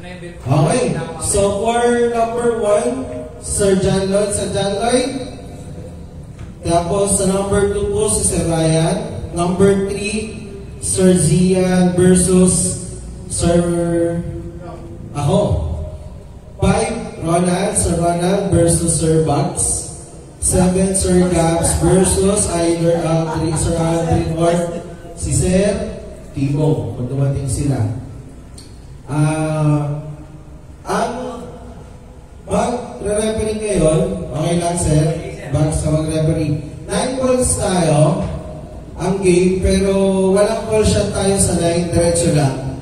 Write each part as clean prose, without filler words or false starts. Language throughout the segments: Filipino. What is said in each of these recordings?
Okay. So for number 1, Sir John Lloyd. Sir John Lloyd. Tapos sa number 2 po si Sir Ryan. Number 3, Sir Zian versus Sir ako. 5, Ronald. Sir Ronald versus Sir Bugs. 7, Sir Gabs versus either Sir Aldrin or si Sir Timo. Kung dumating sila. Ang mag-referee ngayon, okay lang sir, Bugs ka mag-referee. 9 balls tayo, ang game, pero walang ball shot tayo sa line, diretso lang.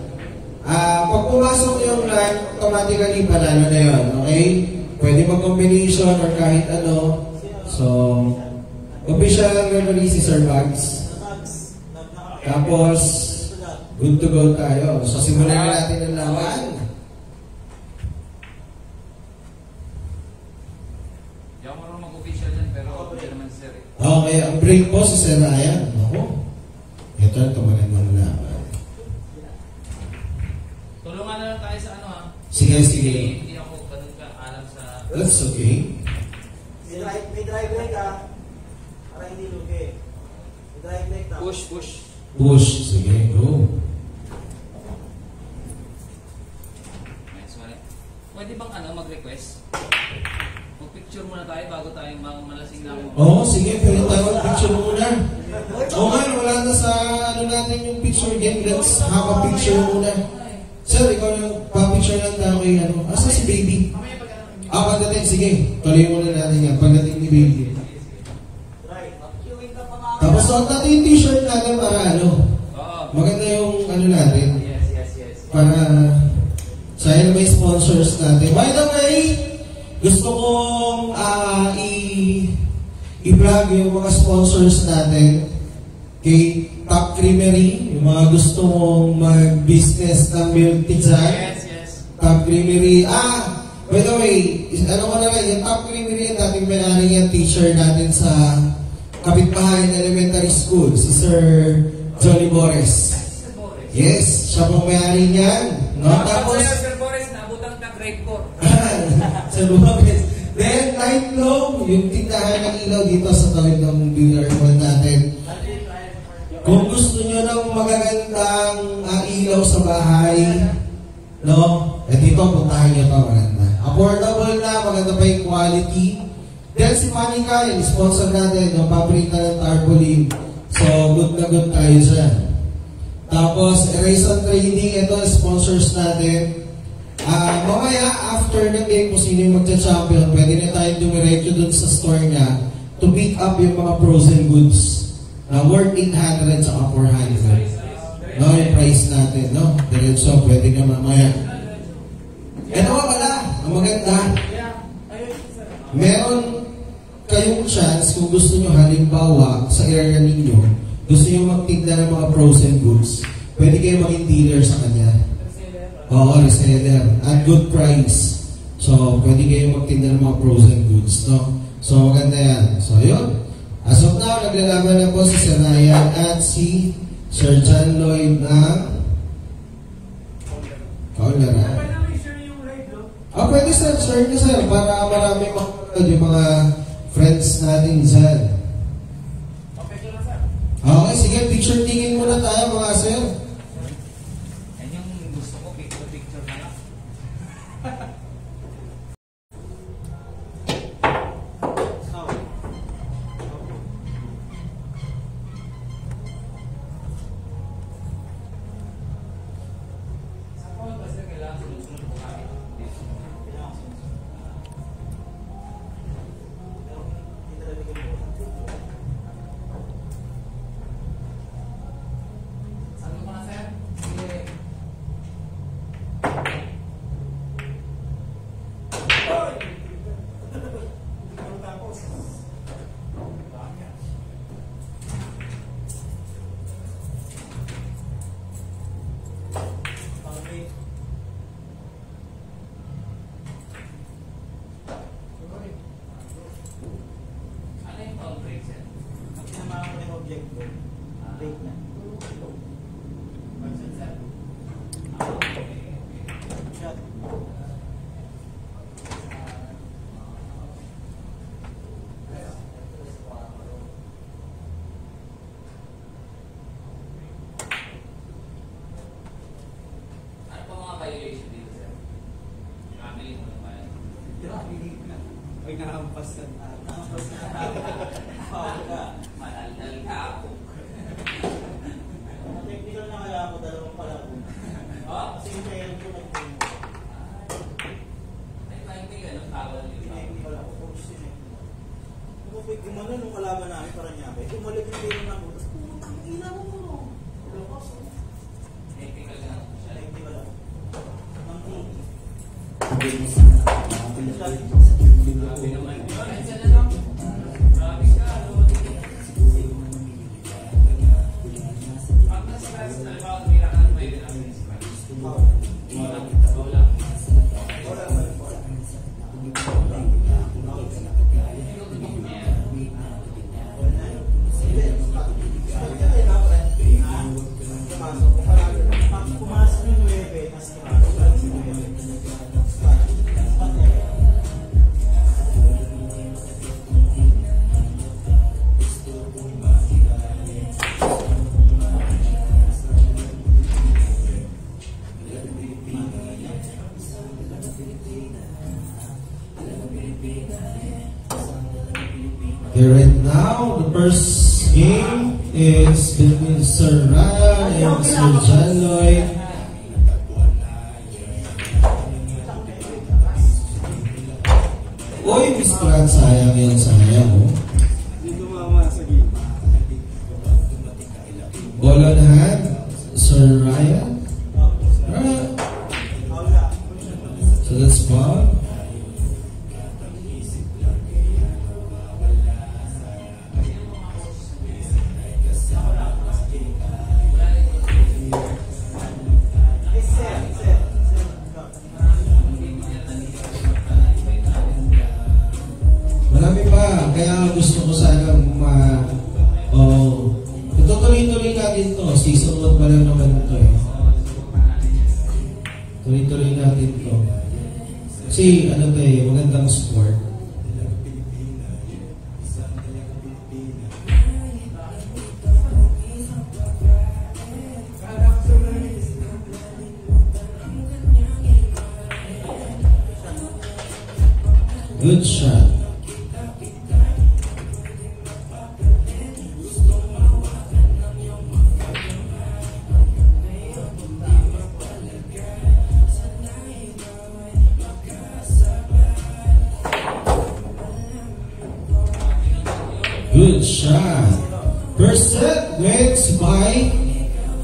Pag pumasok yung line, automatically panalo na yun, okay? Pwede mag-combination or kahit ano. So, official referee si Sir Bugs. Tapos, good to go tayo. So, simulan na natin ang laban. Hindi ako marunong mag-official yan, pero hindi naman sir eh. Okay, ang break po si Sir Ryan. Ako. Ito ang magandang laban. Tulungan na lang tayo sa ano ha. Sige, sige. Hindi ako ganun ka alam sa... That's okay. May drive break ha. Para hindi lugi. May drive break na. Push. Push. Sige, go. Pwede bang mag-request? Mag-picture muna tayo bago tayong malasing na ako. Oo, sige. Pwede tayo mag-picture muna. Okay, wala na sa natin yung picture game. Let's have a picture muna. Sir, ikaw yung pa-picture lang tayo kay asa si baby? Pagdating, sige. Tuloy muna natin yan. Pagdating ni baby. Tapos suot natin yung t-shirt natin para maganda yung natin. Yes. Para sayang may sponsors natin. By the way, gusto kong i-vlog yung mga sponsors natin kay Top Creamery, yung mga gusto mong mag-business ng milk tea. Yes. Top Creamery. By the way, ko na lang, yung Top Creamery yung dating may-ari yung teacher natin sa Kapitbahay Elementary School, si Sir Johnny Boris. Yes, siya pong may-ari niyan. No? Tapos, Sir Boris, naabutang ka grade 4. Sir Boris. Then, night long, yung tindahan ng ilaw dito sa tawid ng dealer mall natin. Kung gusto nyo ng magagandang ilaw sa bahay, dito puntahan nyo ito maganda. Affordable na, maganda pa yung quality. Then si Manika, yung sponsor natin, yung pabrika ng tarpaulin. So, good na good tayo dyan. Tapos, Erasson Trading, ito sponsors natin. Mamaya, after ng game, kung sino yung magcha-champion, pwede na tayo dumiretso dun sa store niya to pick up yung mga frozen goods na worth 800 sa 400. Yung price natin, Diretso, pwede na mamaya. Ito pala, ang maganda. Meron kayong chance kung gusto nyo halimbawa sa area ninyo, gusto nyo magtinda ng mga frozen goods, pwede kayo maging dealer sa kanya. Oo, reseller. At good price. So, pwede kayo magtinda ng mga frozen goods, So, maganda yan. So, yun. As of now, naglalaban na po si Sir Ryan at si Sir John Lloyd ng Kaularan. Pwede sir, share nyo sir, para marami makakapag yung mga friends natin dyan. Okay, sige, picture tingin muna tayo mga sir. Yan yung gusto ko, picture na lang. Ay, nakahampas ka na. Nakapas na. Foul ka. Malal ka ako. Technical na kaya ako, dalawang pala ako. Oh? Kasi yung player ko nag-game. Ay, maintindihan ang tawag nito. Technical ako, coach din eh. Gumano nung kalaban namin para niya. Umalik yung player na ako. Tapos putang ina mo mo. Lokas. Technical na ako siya. Technical ako. Ang Grabe naman. Yun, na lang. Grabe ka. Pag nasa-stress, halimbawa, tumira ka ng pwede lang. Wala. pumasok yung 9, tapos pumasok yung 9. Okay, right now, the first game is between Sir Ryan and Sir John Lloyd. Uy, Miss Fran, sayang yan, sayang, oh. Hindi tumama sa game. Ball on hand, Sir Ryan. Right. So that's ball. Marami pa, kaya gusto ko sana tuloy-tuloy natin to. Season 1 pa lang naman to eh. Tuloy-tuloy natin to. Kasi ano ba eh, magandang sport. Good shot. Good shot. First set wins by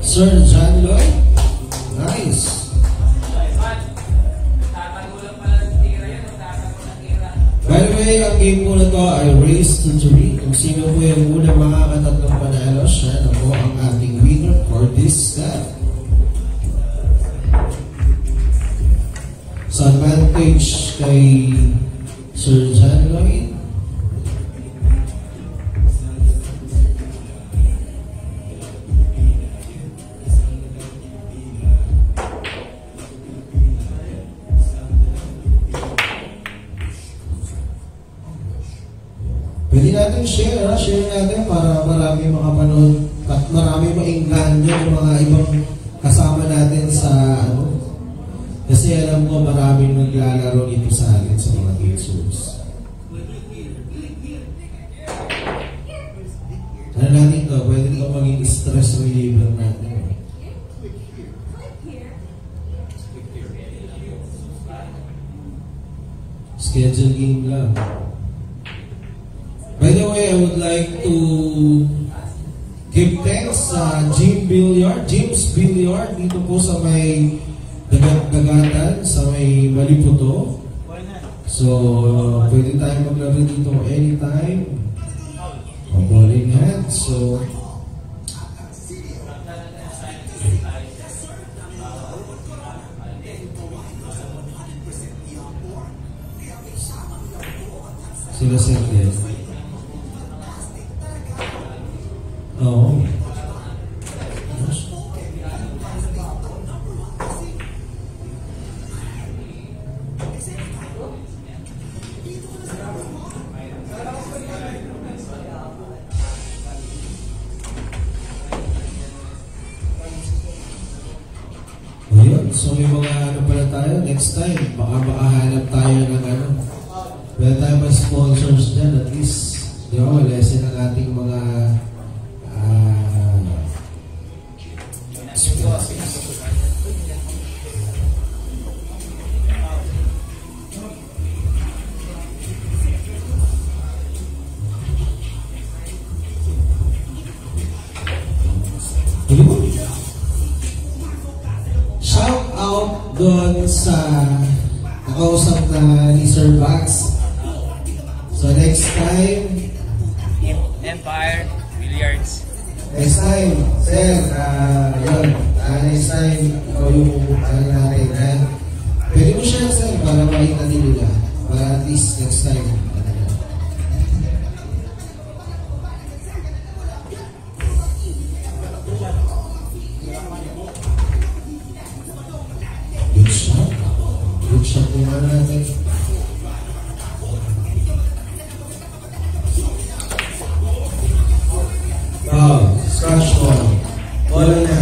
Sir John Lloyd. Nice. By the way, ang game po na to ay race to 3. Kung sino po yung unang makakatatlong panalo, siya na po ang ating winner for this set. Sa advantage kay Sir John Lloyd. Pwede natin share natin para marami makapanood at marami maingganyo yung mga ibang kasama natin sa ano. Kasi alam ko maraming naglalaro dito sa atin sa mga games. Ano natin to? Pwede ito maging stress reliever natin. Schedule game lang. By the way, I would like to give thanks sa James Billiard dito po sa may Dagatan, sa may Maliputo. So, pwede tayo maglaro dito anytime. Bowling hand. So, sila sentient. Oo. Ayun, so may mga ano pala tayo next time, baka makahanap tayo ng ano. Pero Meron tayo mga sponsors dyan, at least, di ba, malesin ang ating mga shout out doon sa nakausap na ni Sir Bax. So next time, Empire Billiards. next time, Sir, yun, next time, ikaw yung pupuntahan natin. Pwede mo siya, Sir, para makita nila. Para at least next time. Good shot. Good shot naman natin. Scratch ball. Wala na.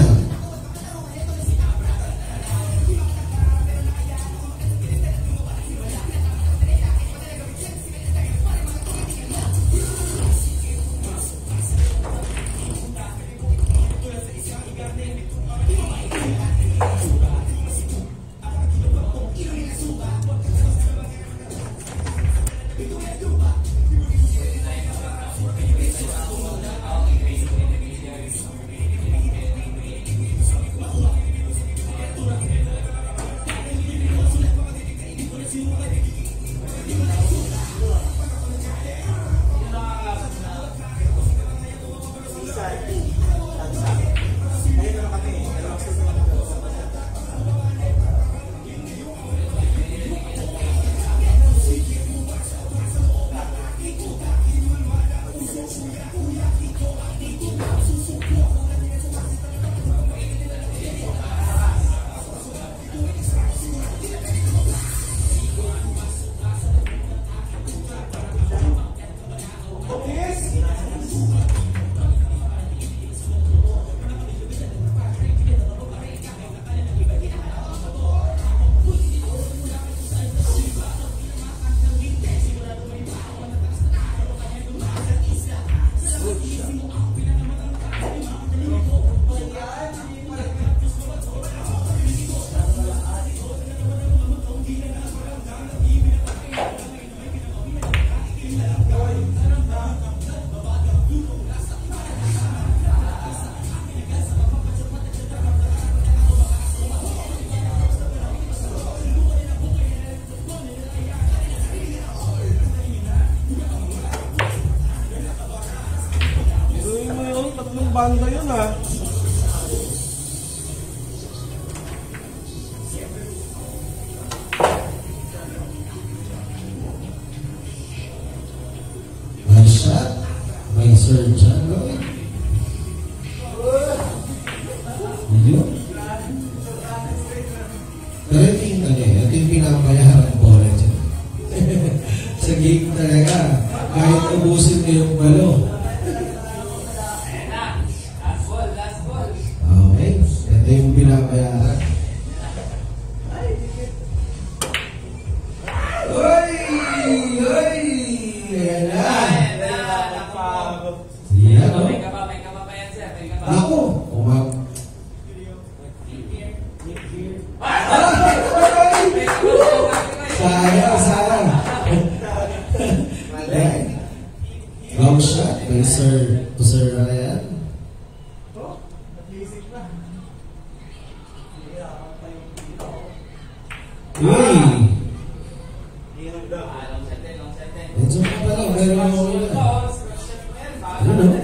Tatlong banda yun ah. One shot. May surgeon. Yun. Pero ito yung pinapayaran ko rin dyan. Sa game talaga. Kahit ubusin mo yung balo. Okay. Ito yung pinapayaran. Uy! Uy! Ayan na. Yan o. May kaba pa yan, sir. May kaba. Ako. Sayang. Long shot. May sir na yan. Uy! Medyo ka pala. Meron ako yun. Ano?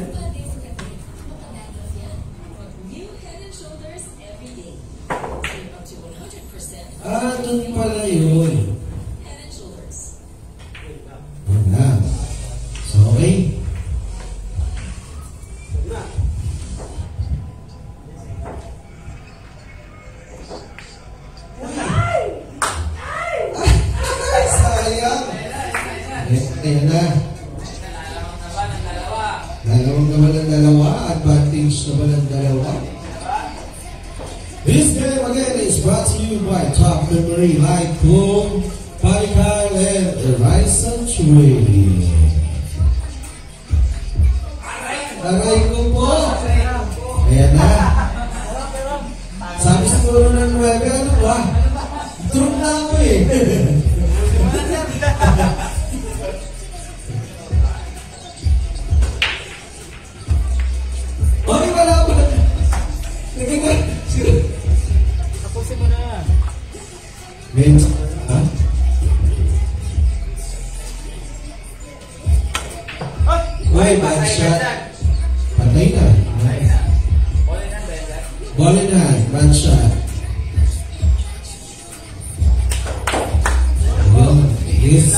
New Head and Shoulders every day. Save up to 100%. Doon pala yun. Head and Shoulders. Yun na. So, okay. Sayang. Ayan na. Dalawang naman ang dalawa. Advantage naman ang dalawa. This game again is brought to you by Top Memory Light Boom. Michael and Ryson Chue. Tagay ko po. Ayan na. Sabi siguro ng 9, ano ba? True na ako eh. Ay, wala ba? Nagigay. Tapusin mo na. Men, ha? Uy, bad shot. Patay na. Ball in hand, bad shot. Ayun, yes.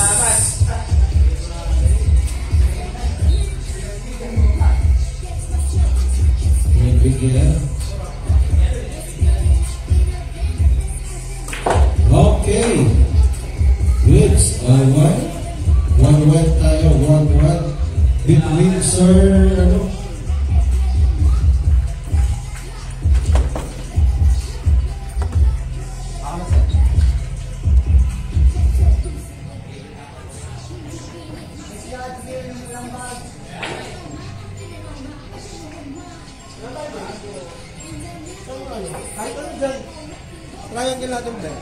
Bigyan. Okay. Good. 1-1 tayo. 1-1. Between Sir, ano? Kahit ano dyan. Triangle natin ba?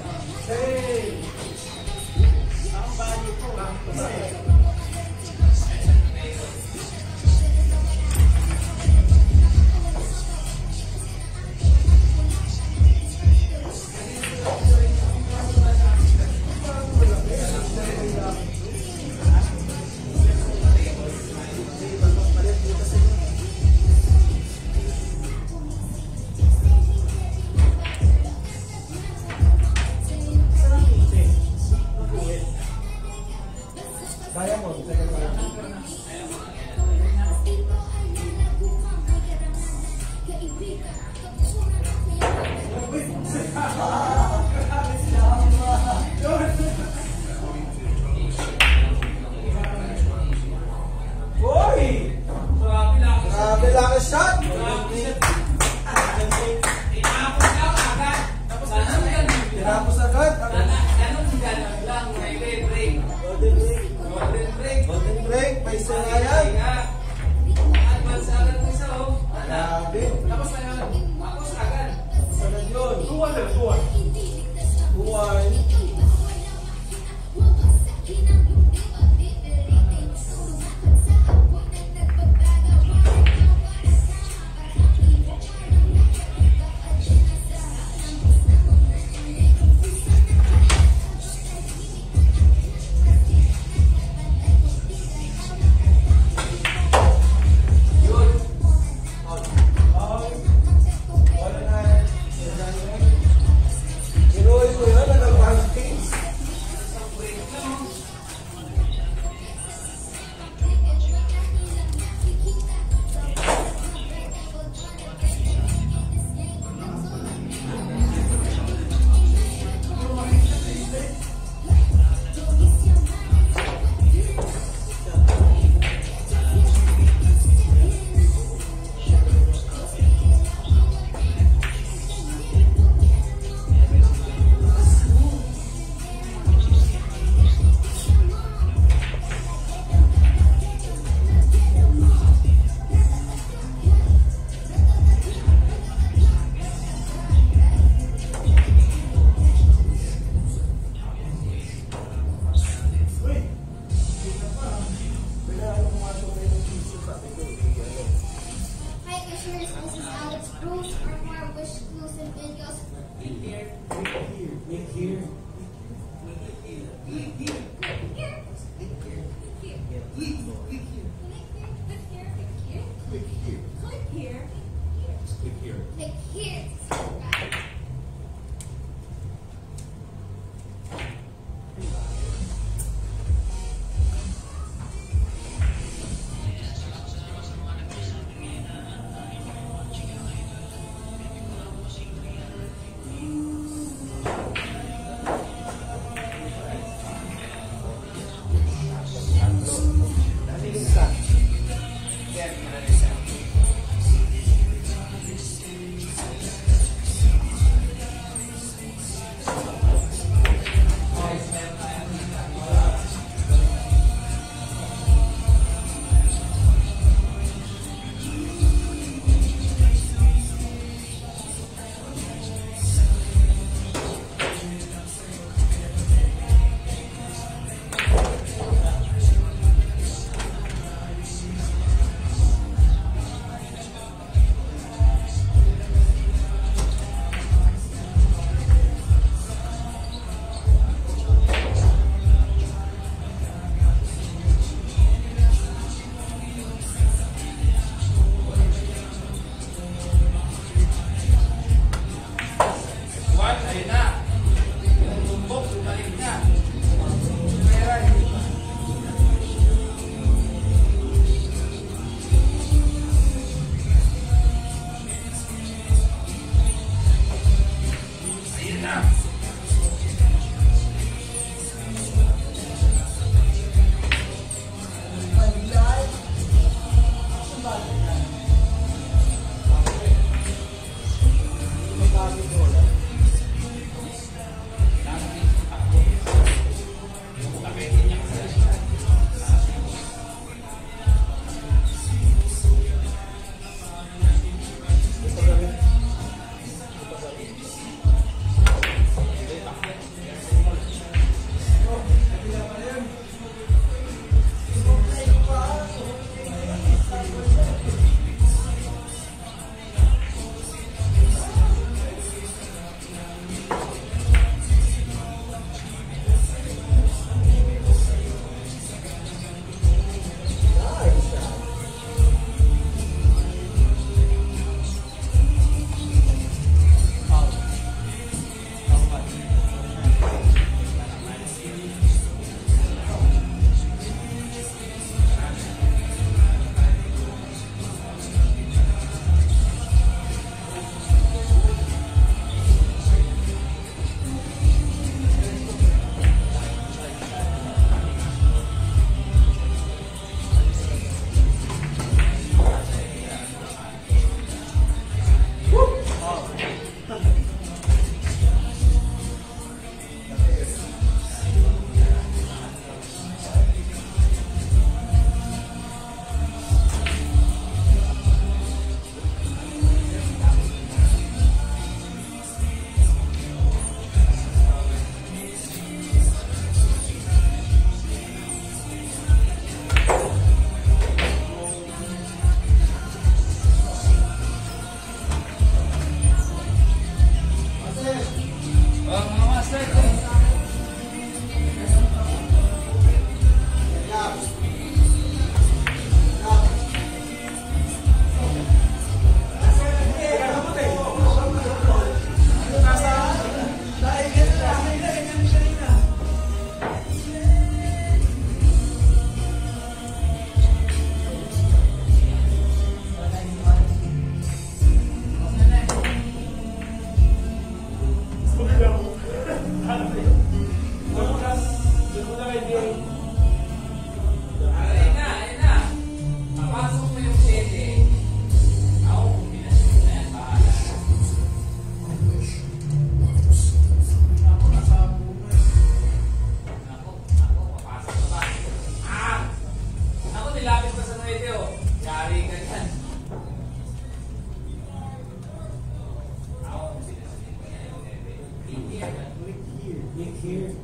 here.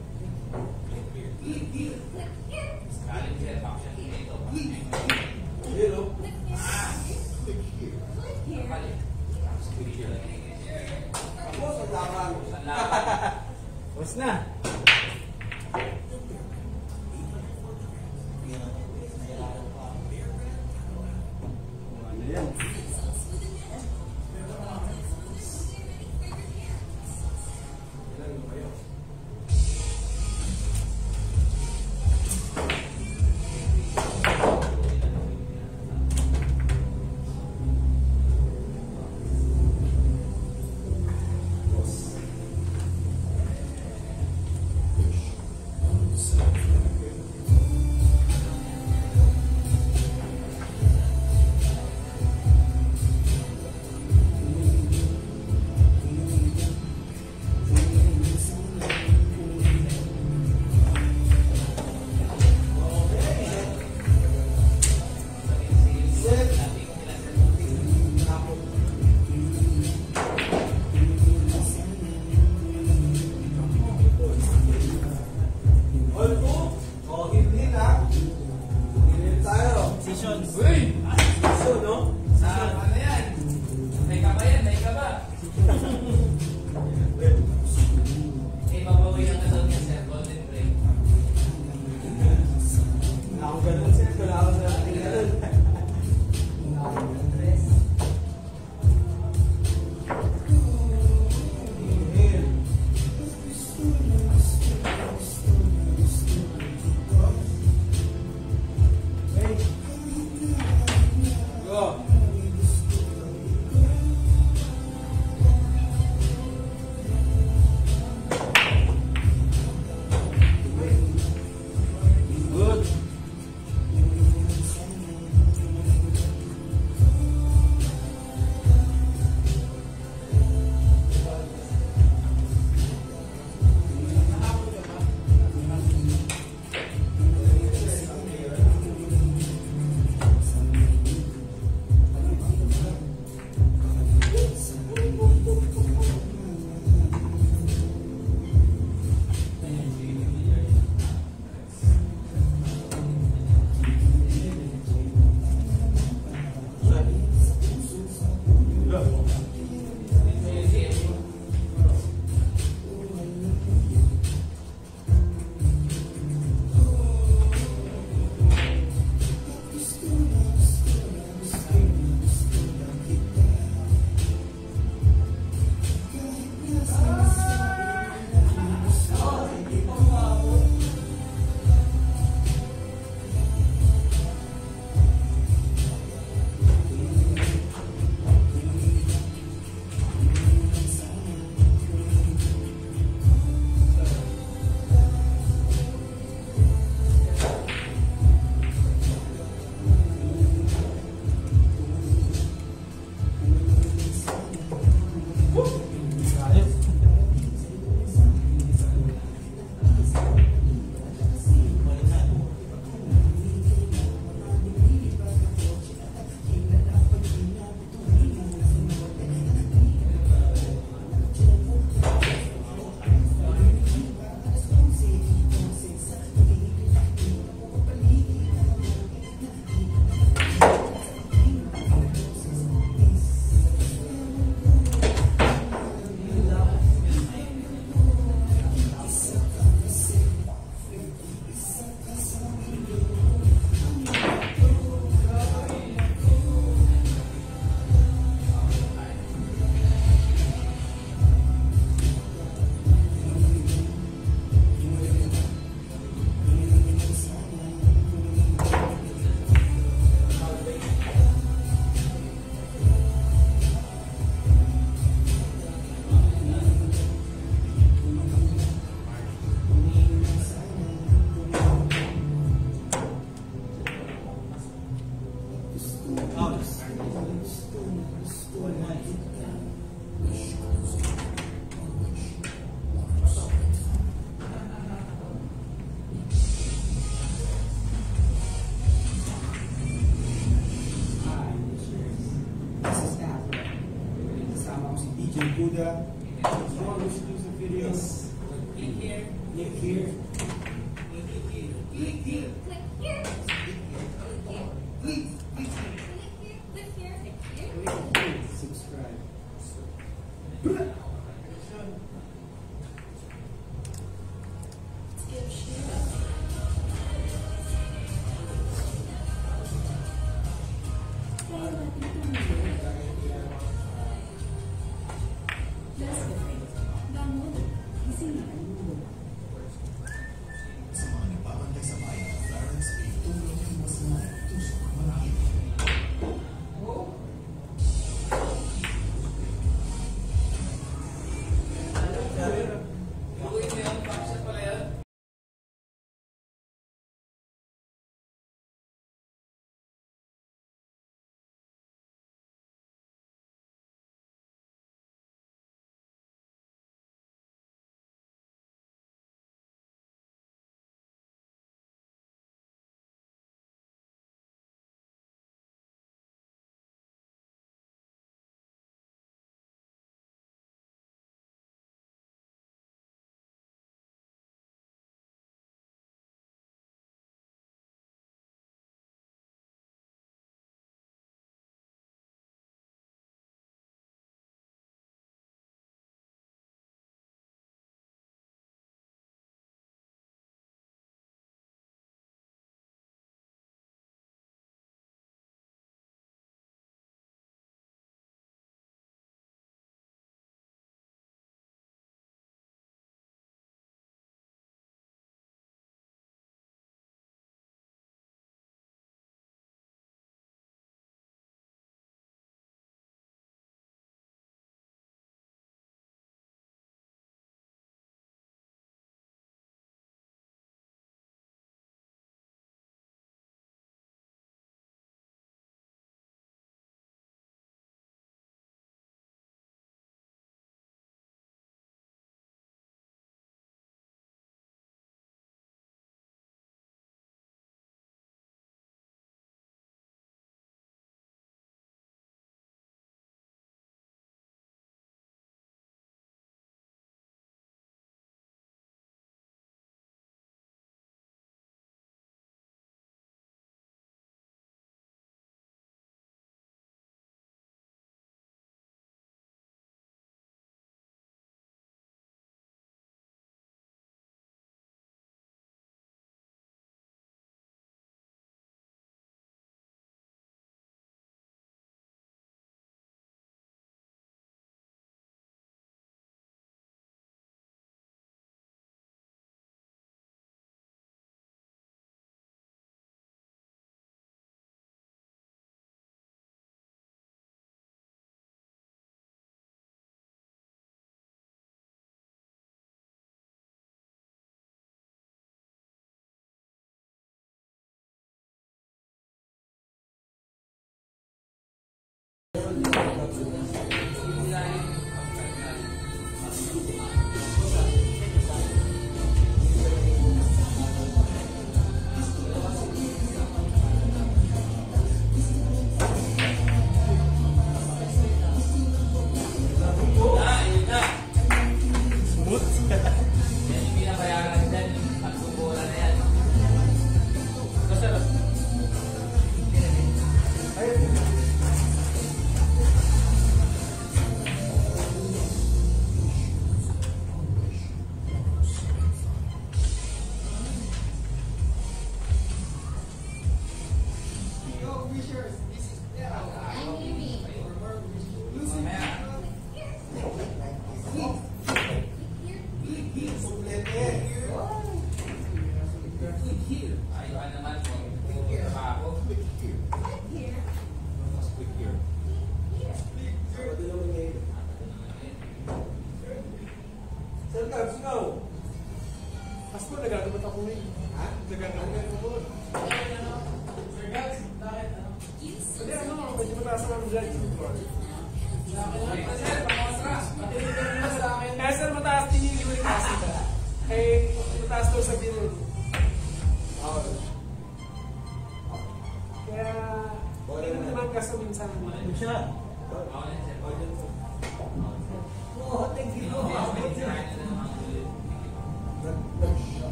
Galing siya, function dito. Hello. Galing. Ako, sa laban. Bus na. Ano yan? Uy! So, no? Ano yan? May ka ba yan? May ka ba? Eh, mabawi ang kasal niya, sir. Golden break. Ako ganun, sir. Wala ako sa ating ganun. Go. Click here. Click here. Click here. Click here. Click here. Click here. Subscribe. Skip share.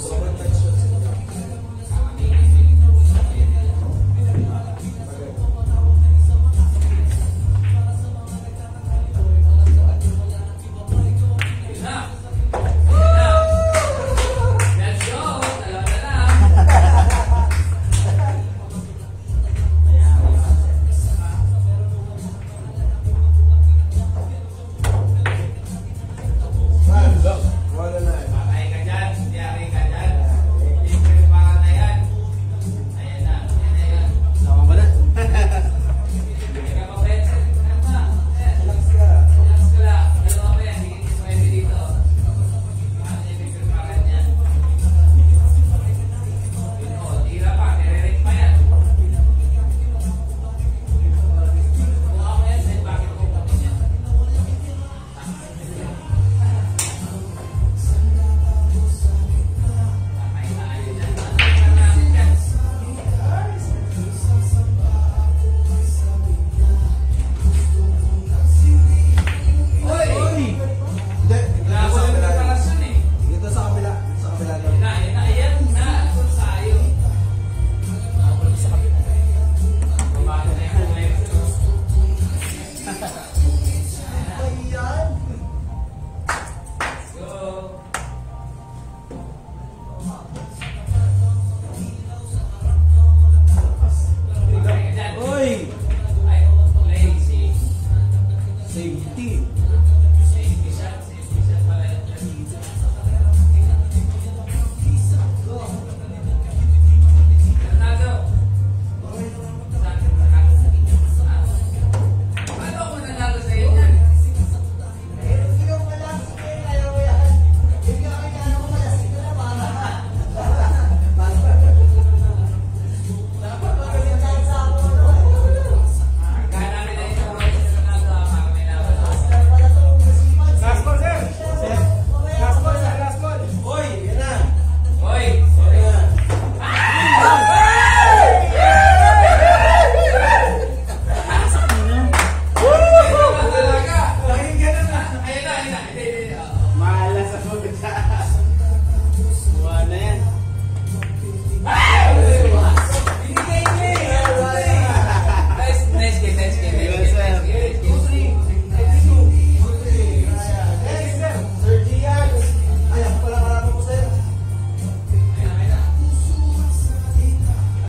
Sobrang touch yun.